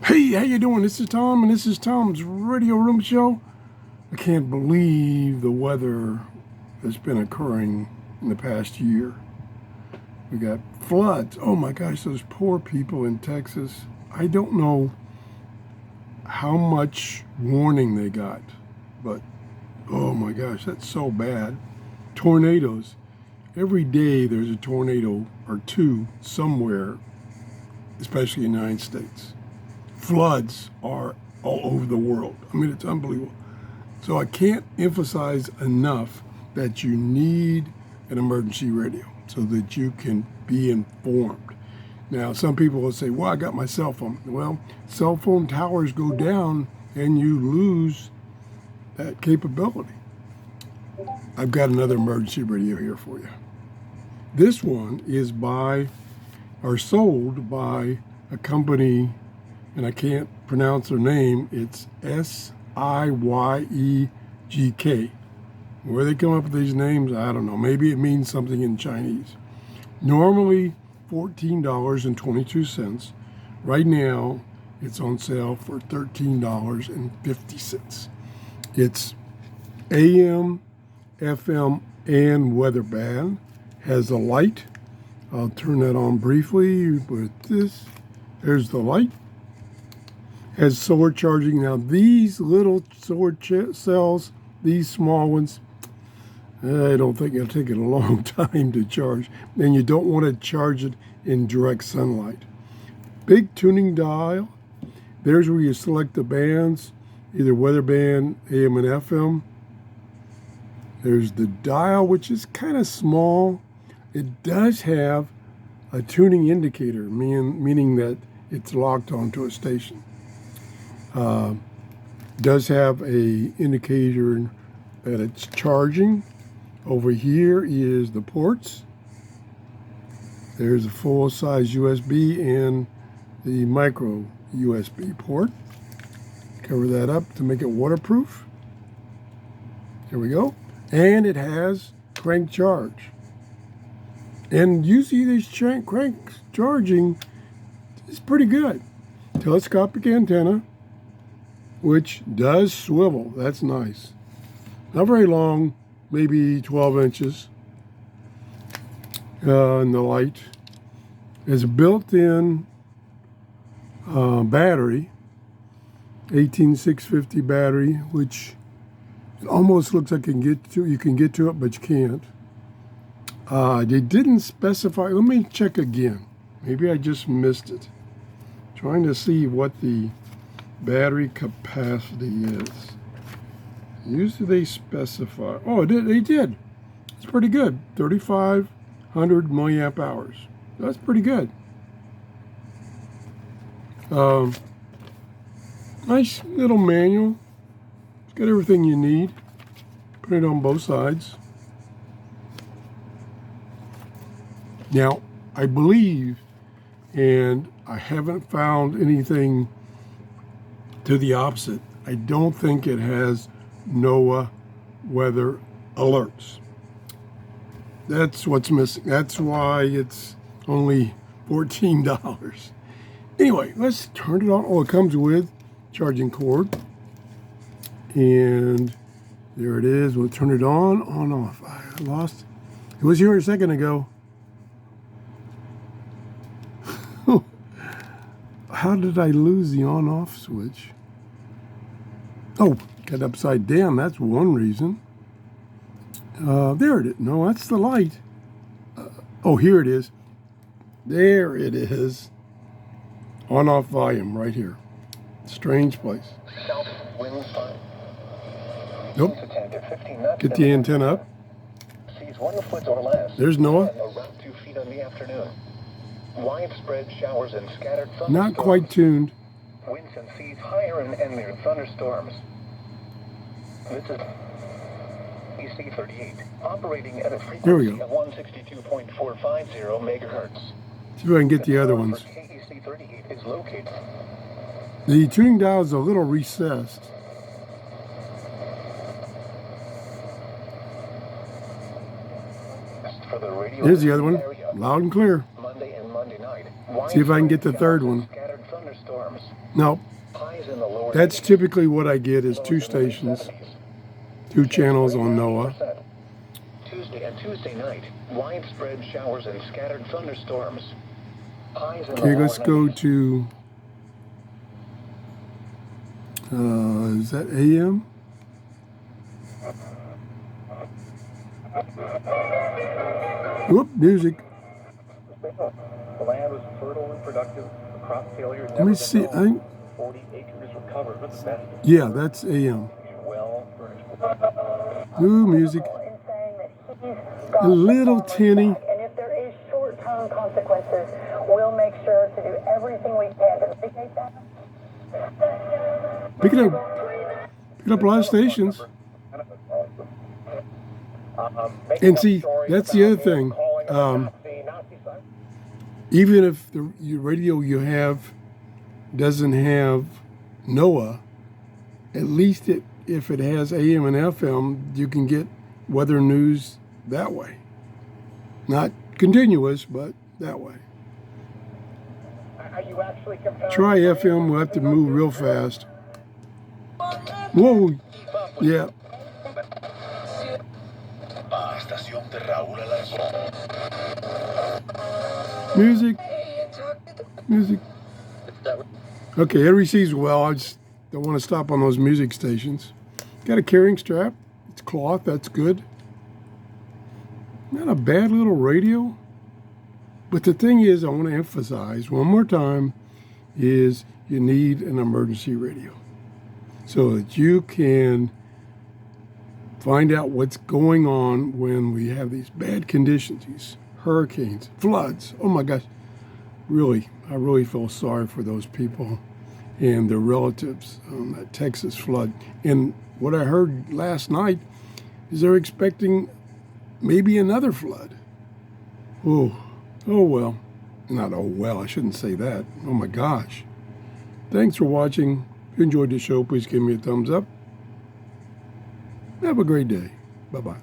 Hey, how you doing? This is Tom, and this is Tom's Radio Room Show. I can't believe the weather that's been occurring in the past year. We got floods. Oh my gosh, those poor people in Texas. I don't know how much warning they got, but oh my gosh, that's so bad. Tornadoes. Every day there's a tornado or two somewhere, especially in the United States. Floods are all over the world. I mean, it's unbelievable. So I can't emphasize enough that you need an emergency radio so that you can be informed. Now, some people will say, well, I got my cell phone. Well, cell phone towers go down and you lose that capability. I've got another emergency radio here for you. This one is sold by a company, and I can't pronounce their name. It's SIYEGK. Where they come up with these names, I don't know. Maybe it means something in Chinese. Normally $14.22. Right now, it's on sale for $13.50. It's AM, FM, and weather band. Has a light. I'll turn that on briefly with this. There's the light. Has solar charging. Now these little solar cells, these small ones, I don't think it'll take it a long time to charge. And you don't want to charge it in direct sunlight. Big tuning dial. There's where you select the bands, either weather band, AM and FM. There's the dial, which is kind of small. It does have a tuning indicator, meaning that it's locked onto a station. Does have a indicator that it's charging. Over here is the ports. There's a full-size USB and the micro USB port. Cover that up to make it waterproof. Here we go. And it has crank charge. And usually this crank charging is pretty good. Telescopic antenna, which does swivel. That's nice. Not very long, maybe 12 inches. And the light is a built-in battery, 18650 battery, which it almost looks like you can get to it, but you can't. They didn't specify. Let me check again. Maybe I just missed it. Trying to see what the battery capacity is. Usually they specify. Oh, they did. It's pretty good. 3,500 milliamp hours. That's pretty good. Nice little manual. It's got everything you need. Put it on both sides. Now, I believe, and I haven't found anything to the opposite, I don't think it has NOAA weather alerts. That's what's missing. That's why it's only $14. Anyway, let's turn it on. Oh, it comes with charging cord. And there it is. We'll turn it on off. I lost. It was here a second ago. How did I lose the on-off switch? Oh, got upside down. That's one reason. There it is. No, that's the light. Oh, here it is. There it is. On-off volume right here. Strange place. Nope. Get the antenna up. There's Noah. Widespread showers and scattered thunderstorms. Not quite tuned. Winds and seas higher and near thunderstorms. This is EC38, operating at a frequency of 162.450 megahertz. See if I can get the other ones. KEC38 is located. The tuning dial is a little recessed. Here's the other one, loud and clear. See if I can get the third one. No, that's typically what I get is 2 stations, 2 channels on NOAA. Tuesday and Tuesday night, widespread showers and scattered thunderstorms. Okay, let's go to, is that AM? Whoop, music. The land was fertile and productive. The crop failure Let me see. 40 acres recovered with the best. Yeah, that's AM. Well furnished. Ooh, music. A little tinny. And if there is short-term consequences, we'll make sure to do everything we can to mitigate that. Pick it up a lot of stations. And see, that's the other thing. Even if the radio you have doesn't have NOAA, at least if it has AM and FM, you can get weather news that way. Not continuous, but that way. Try FM, we'll have to move real fast. Whoa, yeah. Music. Okay, it receives well. I just don't want to stop on those music stations. Got a carrying strap. It's cloth, that's good. Not a bad little radio. But the thing is, I want to emphasize one more time, is you need an emergency radio so that you can find out what's going on when we have these bad conditions, these hurricanes, floods. Oh my gosh, really, I really feel sorry for those people and their relatives on that Texas flood. And what I heard last night is they're expecting maybe another flood. Oh well. Not oh well, I shouldn't say that. Oh my gosh. Thanks for watching. If you enjoyed the show, please give me a thumbs up. Have a great day. Bye-bye.